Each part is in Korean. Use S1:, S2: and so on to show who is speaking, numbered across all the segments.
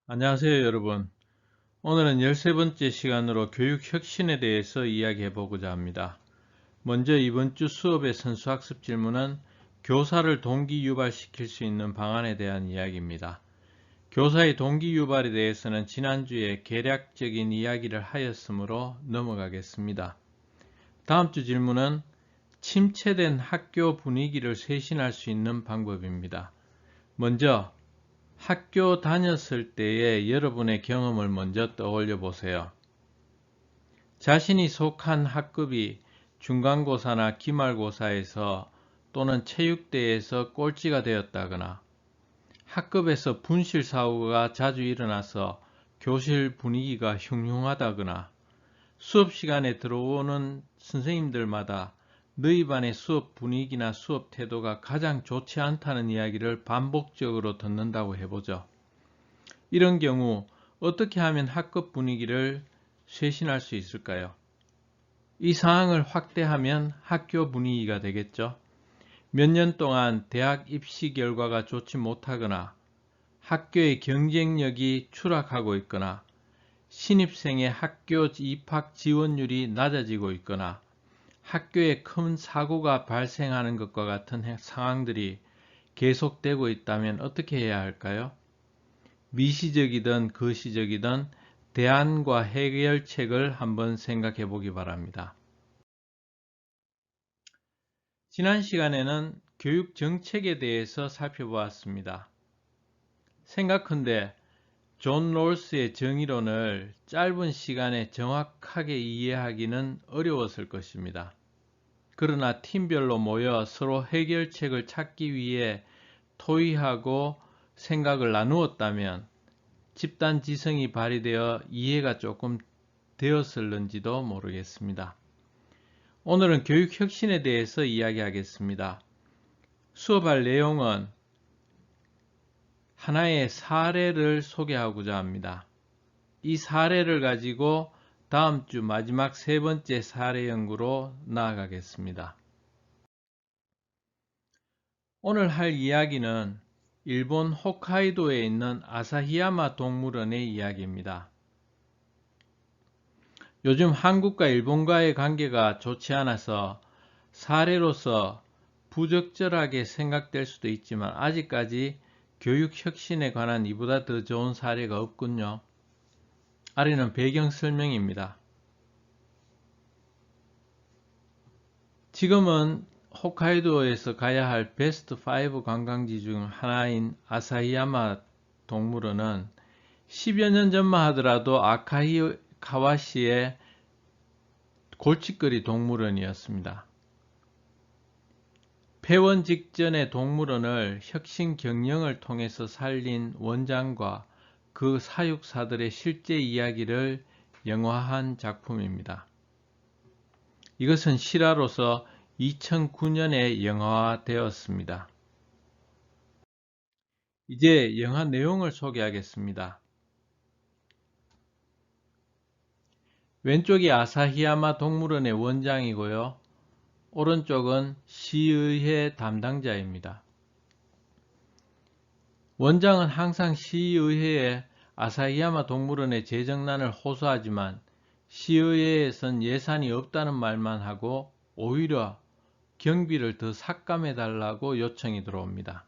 S1: 안녕하세요, 여러분. 오늘은 13번째 시간으로 교육 혁신에 대해서 이야기해 보고자 합니다. 먼저 이번 주 수업의 선수학습 질문은 교사를 동기 유발시킬 수 있는 방안에 대한 이야기입니다. 교사의 동기 유발에 대해서는 지난주에 개략적인 이야기를 하였으므로 넘어가겠습니다. 다음 주 질문은 침체된 학교 분위기를 쇄신할 수 있는 방법입니다. 먼저 학교 다녔을 때의 여러분의 경험을 먼저 떠올려 보세요. 자신이 속한 학급이 중간고사나 기말고사에서 또는 체육대회에서 꼴찌가 되었다거나 학급에서 분실 사고가 자주 일어나서 교실 분위기가 흉흉하다거나 수업 시간에 들어오는 선생님들마다 너희 반의 수업 분위기나 수업 태도가 가장 좋지 않다는 이야기를 반복적으로 듣는다고 해보죠. 이런 경우 어떻게 하면 학급 분위기를 쇄신할 수 있을까요? 이 사항을 확대하면 학교 분위기가 되겠죠. 몇 년 동안 대학 입시 결과가 좋지 못하거나 학교의 경쟁력이 추락하고 있거나 신입생의 학교 입학 지원율이 낮아지고 있거나 학교에 큰 사고가 발생하는 것과 같은 상황들이 계속되고 있다면 어떻게 해야 할까요? 미시적이든 거시적이든 대안과 해결책을 한번 생각해 보기 바랍니다. 지난 시간에는 교육 정책에 대해서 살펴보았습니다. 생각컨대 존 롤스의 정의론을 짧은 시간에 정확하게 이해하기는 어려웠을 것입니다. 그러나 팀별로 모여 서로 해결책을 찾기 위해 토의하고 생각을 나누었다면 집단 지성이 발휘되어 이해가 조금 되었을는지도 모르겠습니다. 오늘은 교육 혁신에 대해서 이야기하겠습니다. 수업할 내용은 하나의 사례를 소개하고자 합니다. 이 사례를 가지고 다음 주 마지막 세 번째 사례 연구로 나아가겠습니다. 오늘 할 이야기는 일본 홋카이도에 있는 아사히야마 동물원의 이야기입니다. 요즘 한국과 일본과의 관계가 좋지 않아서 사례로서 부적절하게 생각될 수도 있지만 아직까지 교육 혁신에 관한 이보다 더 좋은 사례가 없군요. 아래는 배경 설명입니다. 지금은 홋카이도에서 가야 할 베스트 5 관광지 중 하나인 아사히야마 동물원은 10여 년 전만 하더라도 아카히카와시의 골칫거리 동물원이었습니다. 폐원 직전의 동물원을 혁신 경영을 통해서 살린 원장과 그 사육사들의 실제 이야기를 영화한 작품입니다. 이것은 실화로서 2009년에 영화화되었습니다. 이제 영화 내용을 소개하겠습니다. 왼쪽이 아사히야마 동물원의 원장이고요. 오른쪽은 시의회 담당자입니다. 원장은 항상 시의회에 아사히야마 동물원의 재정난을 호소하지만 시의회에선 예산이 없다는 말만 하고 오히려 경비를 더 삭감해 달라고 요청이 들어옵니다.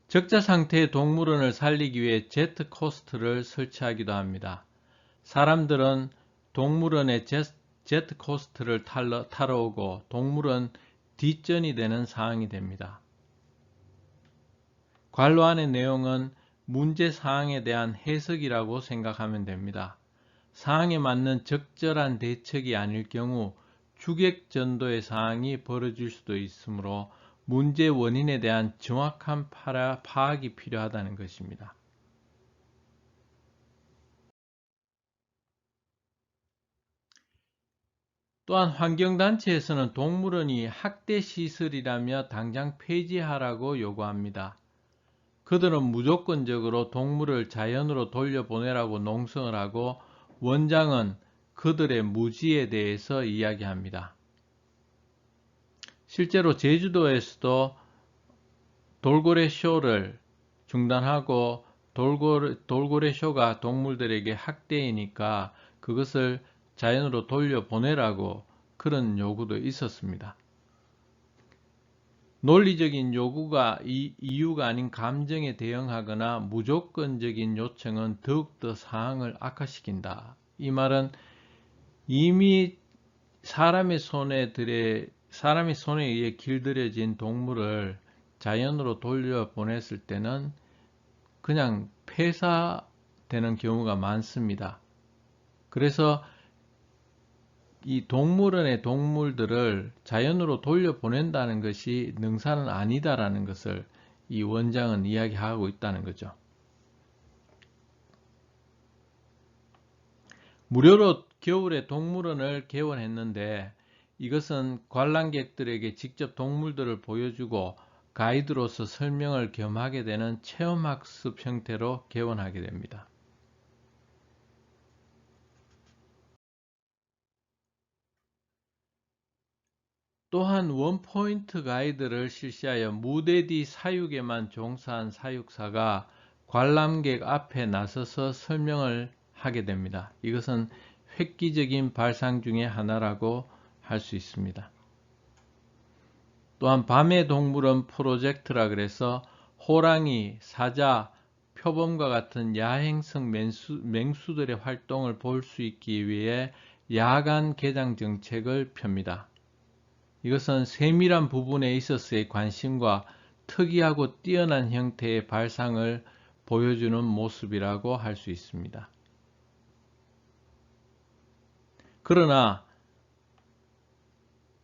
S1: 적자 상태의 동물원을 살리기 위해 제트코스터를 설치하기도 합니다. 사람들은 동물원에 제트코스터를 타러 오고 동물원 뒷전이 되는 상황이 됩니다. 관로안의 내용은 문제 사항에 대한 해석이라고 생각하면 됩니다. 사항에 맞는 적절한 대책이 아닐 경우 주객전도의 상황이 벌어질 수도 있으므로 문제 원인에 대한 정확한 파악이 필요하다는 것입니다. 또한 환경단체에서는 동물원이 학대시설이라며 당장 폐지하라고 요구합니다. 그들은 무조건적으로 동물을 자연으로 돌려보내라고 농성을 하고 원장은 그들의 무지에 대해서 이야기합니다. 실제로 제주도에서도 돌고래 쇼를 중단하고 돌고래 쇼가 동물들에게 학대이니까 그것을 자연으로 돌려보내라고 그런 요구도 있었습니다. 논리적인 요구가 이유가 아닌 감정에 대응하거나 무조건적인 요청은 더욱더 상황을 악화시킨다. 이 말은 이미 사람의 손에 의해 길들여진 동물을 자연으로 돌려보냈을 때는 그냥 폐사되는 경우가 많습니다. 그래서 이 동물원의 동물들을 자연으로 돌려보낸다는 것이 능사는 아니다라는 것을 이 원장은 이야기하고 있다는 거죠. 무료로 겨울에 동물원을 개원했는데 이것은 관람객들에게 직접 동물들을 보여주고 가이드로서 설명을 겸하게 되는 체험학습 형태로 개원하게 됩니다. 또한 원포인트 가이드를 실시하여 무대 뒤 사육에만 종사한 사육사가 관람객 앞에 나서서 설명을 하게 됩니다. 이것은 획기적인 발상 중의 하나라고 할 수 있습니다. 또한 밤의 동물원 프로젝트라 그래서 호랑이, 사자, 표범과 같은 야행성 맹수들의 활동을 볼 수 있기 위해 야간 개장 정책을 펴니다. 이것은 세밀한 부분에 있어서의 관심과 특이하고 뛰어난 형태의 발상을 보여주는 모습이라고 할 수 있습니다. 그러나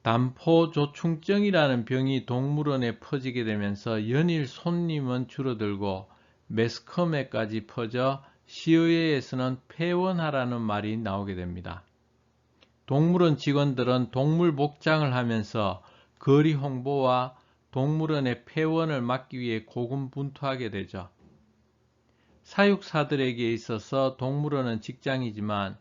S1: 단포조충증이라는 병이 동물원에 퍼지게 되면서 연일 손님은 줄어들고 매스컴에까지 퍼져 시의회에서는 폐원하라는 말이 나오게 됩니다. 동물원 직원들은 동물 복장을 하면서 거리 홍보와 동물원의 폐원을 막기 위해 고군분투하게 되죠. 사육사들에게 있어서 동물원은 직장이지만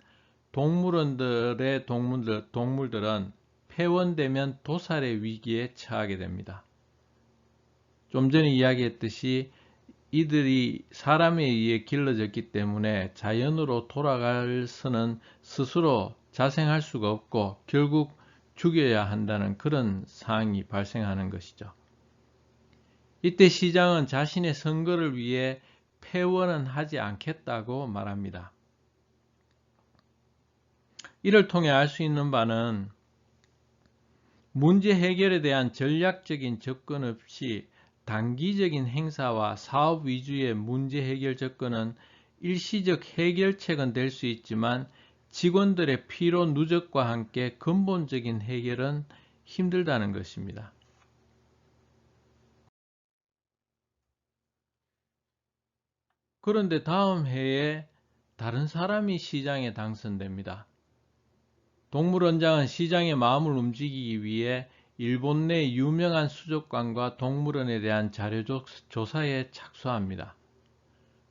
S1: 동물원들의 동물들은 폐원되면 도살의 위기에 처하게 됩니다. 좀 전에 이야기했듯이 이들이 사람에 의해 길러졌기 때문에 자연으로 돌아가서는 스스로 자생할 수가 없고 결국 죽여야 한다는 그런 상황이 발생하는 것이죠. 이때 시장은 자신의 선거를 위해 폐원은 하지 않겠다고 말합니다. 이를 통해 알 수 있는 바는 문제 해결에 대한 전략적인 접근 없이 단기적인 행사와 사업 위주의 문제 해결 접근은 일시적 해결책은 될 수 있지만 직원들의 피로 누적과 함께 근본적인 해결은 힘들다는 것입니다. 그런데 다음 해에 다른 사람이 시장에 당선됩니다. 동물원장은 시장의 마음을 움직이기 위해 일본 내 유명한 수족관과 동물원에 대한 자료 조사에 착수합니다.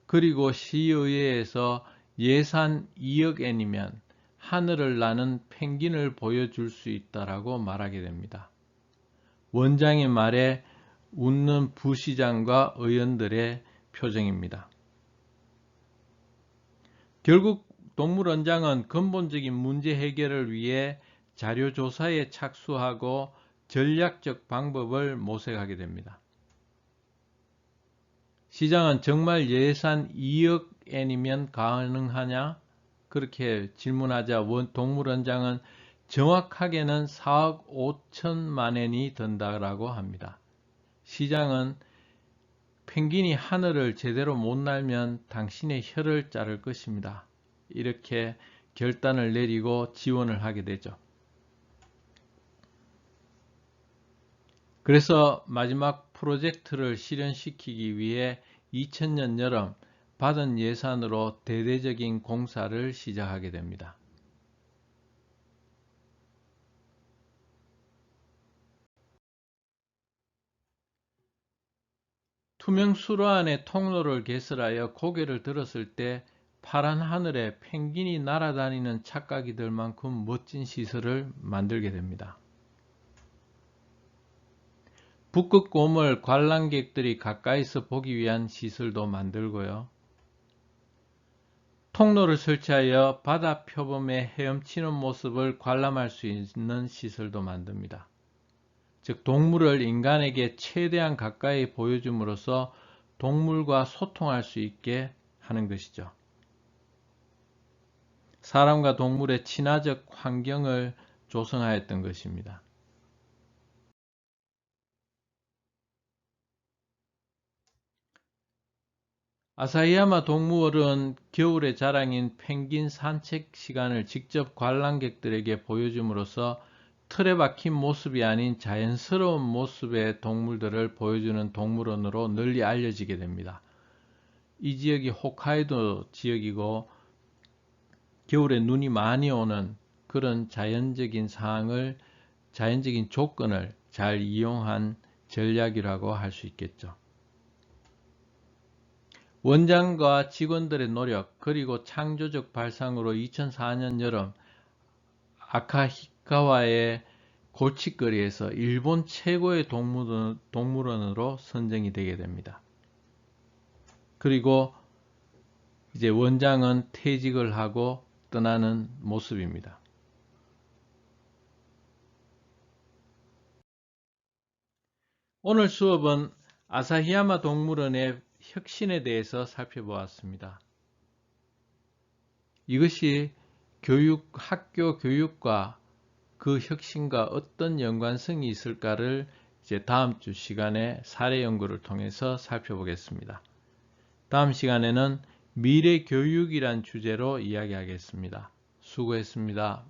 S1: 그리고 시의회에서 예산 2억 엔이면 하늘을 나는 펭귄을 보여줄 수 있다라고 말하게 됩니다. 원장의 말에 웃는 부시장과 의원들의 표정입니다. 결국 동물원장은 근본적인 문제 해결을 위해 자료 조사에 착수하고 전략적 방법을 모색하게 됩니다. 시장은 정말 예산 2억 엔이면 가능하냐? 그렇게 질문하자 동물원장은 정확하게는 4억 5천만 엔이 든다라고 합니다. 시장은 펭귄이 하늘을 제대로 못 날면 당신의 혀를 자를 것입니다. 이렇게 결단을 내리고 지원을 하게 되죠. 그래서 마지막 프로젝트를 실현시키기 위해 2000년 여름 받은 예산으로 대대적인 공사를 시작하게 됩니다. 투명 수로 안에 통로를 개설하여 고개를 들었을 때 파란 하늘에 펭귄이 날아다니는 착각이 들 만큼 멋진 시설을 만들게 됩니다. 북극곰을 관람객들이 가까이서 보기 위한 시설도 만들고요. 통로를 설치하여 바다 표범의 헤엄치는 모습을 관람할 수 있는 시설도 만듭니다. 즉 동물을 인간에게 최대한 가까이 보여줌으로써 동물과 소통할 수 있게 하는 것이죠. 사람과 동물의 친화적 환경을 조성하였던 것입니다. 아사히야마 동물원은 겨울의 자랑인 펭귄 산책 시간을 직접 관람객들에게 보여줌으로써 틀에 박힌 모습이 아닌 자연스러운 모습의 동물들을 보여주는 동물원으로 널리 알려지게 됩니다. 이 지역이 홋카이도 지역이고 겨울에 눈이 많이 오는 그런 자연적인 조건을 잘 이용한 전략이라고 할 수 있겠죠. 원장과 직원들의 노력 그리고 창조적 발상으로 2004년 여름 아카히카와의 골칫거리에서 일본 최고의 동물원으로 선정이 되게 됩니다. 그리고 이제 원장은 퇴직을 하고 떠나는 모습입니다. 오늘 수업은 아사히야마 동물원의 혁신에 대해서 살펴보았습니다. 이것이 학교 교육과 그 혁신과 어떤 연관성이 있을까를 이제 다음 주 시간에 사례 연구를 통해서 살펴보겠습니다. 다음 시간에는 미래 교육이란 주제로 이야기하겠습니다. 수고했습니다.